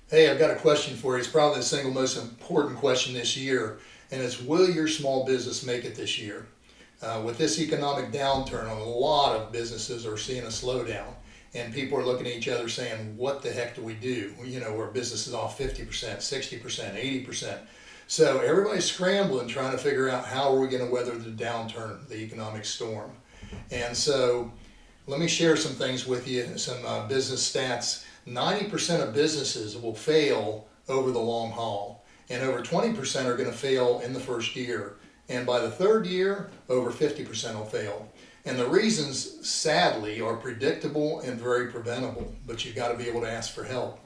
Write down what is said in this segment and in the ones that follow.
Hey, I've got a question for you. It's probably the single most important question this year, and it's will your small business make it this year? With this economic downturn, a lot of businesses are seeing a slowdown, and people are looking at each other saying, what the heck do we do? You know, where business is off 50%, 60%, 80%. So everybody's scrambling, trying to figure out how are we going to weather the downturn, the economic storm. And so let me share some things with you, some business stats. 90% of businesses will fail over the long haul, and over 20% are going to fail in the first year. And by the third year, over 50% will fail. And the reasons, sadly, are predictable and very preventable, but you've got to be able to ask for help.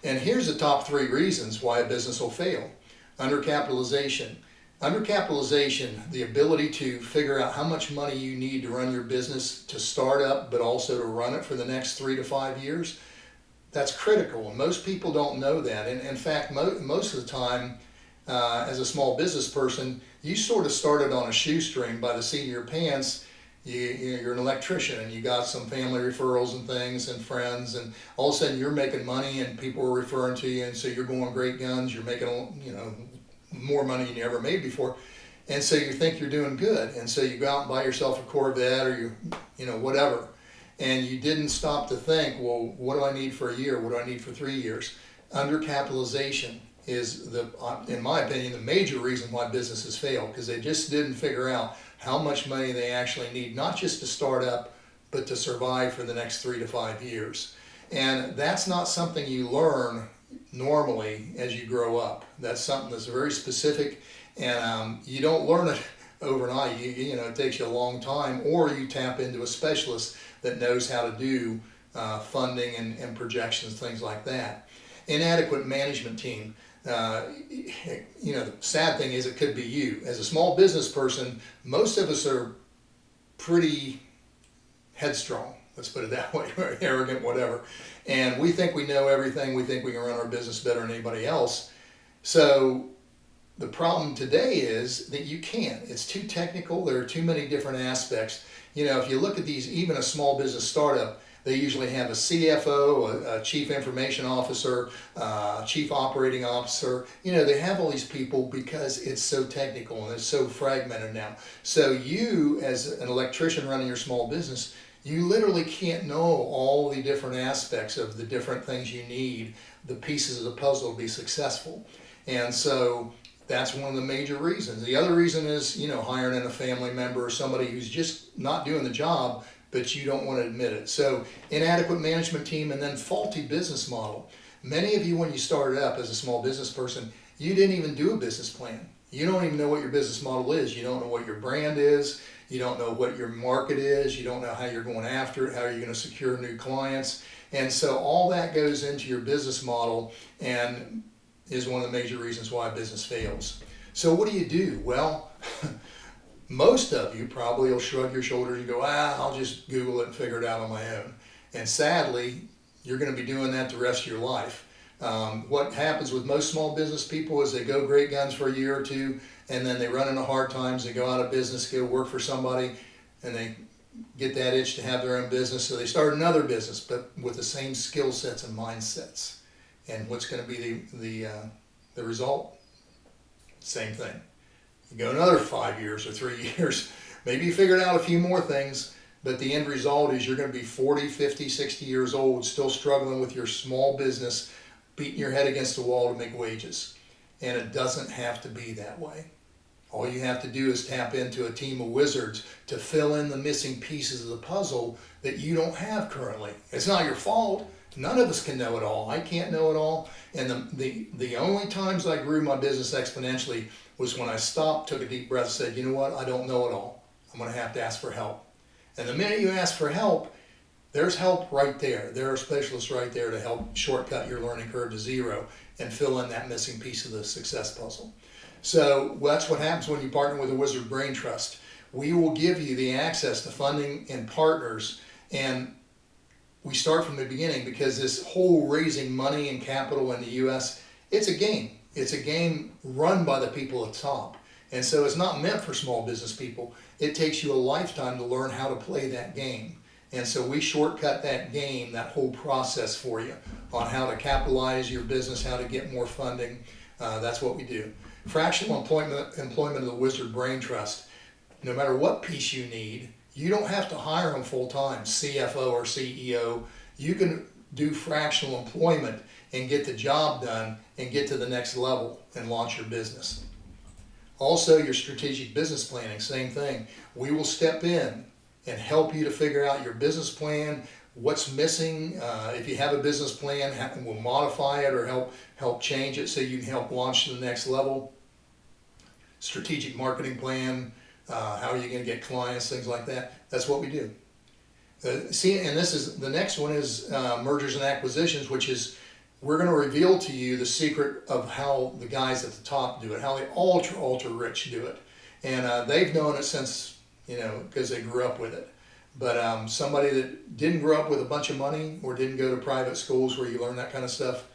And here's the top three reasons why a business will fail. Undercapitalization. Undercapitalization, the ability to figure out how much money you need to run your business to start up, but also to run it for the next 3 to 5 years, that's critical. And most people don't know that. And in fact, most of the time, as a small business person, you sort of started on a shoestring by the seat of your pants. You're an electrician and you got some family referrals and things and friends, and all of a sudden you're making money and people are referring to you, and so you're going great guns. You're making, more money than you ever made before, and so you think you're doing good, and so you go out and buy yourself a Corvette or whatever, and you didn't stop to think, well, what do I need for a year? What do I need for 3 years? Undercapitalization is in my opinion, the major reason why businesses fail, because they just didn't figure out how much money they actually need, not just to start up, but to survive for the next 3 to 5 years. And that's not something you learn normally as you grow up. That's something that's very specific, and you don't learn it overnight. It takes you a long time, or you tap into a specialist that knows how to do funding and projections, things like that. Inadequate management team. The sad thing is it could be you. As a small business person, most of us are pretty headstrong, let's put it that way, or arrogant, whatever. And we think we know everything. We think we can run our business better than anybody else. So the problem today is that you can't. It's too technical. There are too many different aspects. If you look at these, even a small business startup, they usually have a CFO, a chief information officer, chief operating officer. They have all these people because it's so technical and it's so fragmented now. So you, as an electrician running your small business, you literally can't know all the different aspects of the different things you need, the pieces of the puzzle to be successful. And so that's one of the major reasons. The other reason is, hiring in a family member or somebody who's just not doing the job, but you don't want to admit it. So inadequate management team, and then faulty business model. Many of you, when you started up as a small business person, you didn't even do a business plan. You don't even know what your business model is. You don't know what your brand is. You don't know what your market is. You don't know how you're going after it, how you're going to secure new clients. And so all that goes into your business model and is one of the major reasons why a business fails. So what do? Well, most of you probably will shrug your shoulders and go, I'll just Google it and figure it out on my own. And sadly, you're going to be doing that the rest of your life. What happens with most small business people is they go great guns for a year or two, and then they run into hard times, they go out of business, go work for somebody, and they get that itch to have their own business, so they start another business, but with the same skill sets and mindsets. And what's going to be the result? Same thing. You go another 5 years or 3 years, maybe you figured out a few more things, but the end result is you're going to be 40, 50, 60 years old, still struggling with your small business, beating your head against the wall to make wages. And it doesn't have to be that way. All you have to do is tap into a team of wizards to fill in the missing pieces of the puzzle that you don't have currently. It's not your fault. None of us can know it all. I can't know it all. And the only times I grew my business exponentially was when I stopped, took a deep breath, said, you know what, I don't know it all. I'm going to have to ask for help. And the minute you ask for help, there's help right there. There are specialists right there to help shortcut your learning curve to zero and fill in that missing piece of the success puzzle. So that's what happens when you partner with a Wizard Brain Trust. We will give you the access to funding and partners, and we start from the beginning, because this whole raising money and capital in the U.S., it's a game. It's a game run by the people at the top. And so it's not meant for small business people. It takes you a lifetime to learn how to play that game. And so we shortcut that game, that whole process for you on how to capitalize your business, how to get more funding. That's what we do. Fractional employment of the Wizard Brain Trust. No matter what piece you need, you don't have to hire them full time, CFO or CEO. You can do fractional employment and get the job done and get to the next level and launch your business. Also, your strategic business planning, same thing. We will step in and help you to figure out your business plan, what's missing. If you have a business plan, we'll modify it or help change it so you can help launch to the next level. Strategic marketing plan, how are you going to get clients, things like that. That's what we do. See, and this is the next one is mergers and acquisitions, which is we're going to reveal to you the secret of how the guys at the top do it, how the ultra rich do it, and they've known it since, because they grew up with it. But somebody that didn't grow up with a bunch of money or didn't go to private schools where you learn that kind of stuff,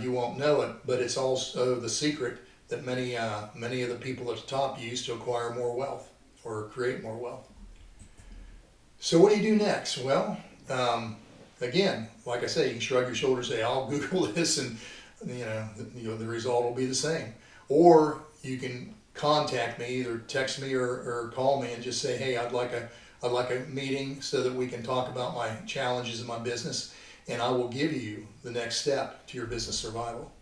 you won't know it. But it's also the secret that many of the people at the top use to acquire more wealth or create more wealth. So what do you do next? Well, again, like I say, you can shrug your shoulders and say, I'll Google this, and the result will be the same. Or you can contact me, either text me or call me and just say, hey, I'd like a meeting so that we can talk about my challenges in my business, and I will give you the next step to your business survival.